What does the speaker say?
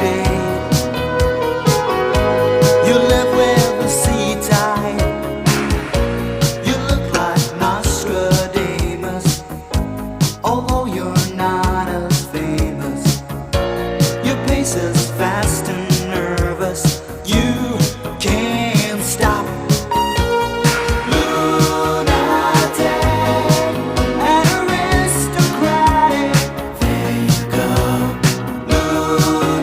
shade. You live with the sea tide. You look like Nostradamus, although you're not as famous. Your pace is fast.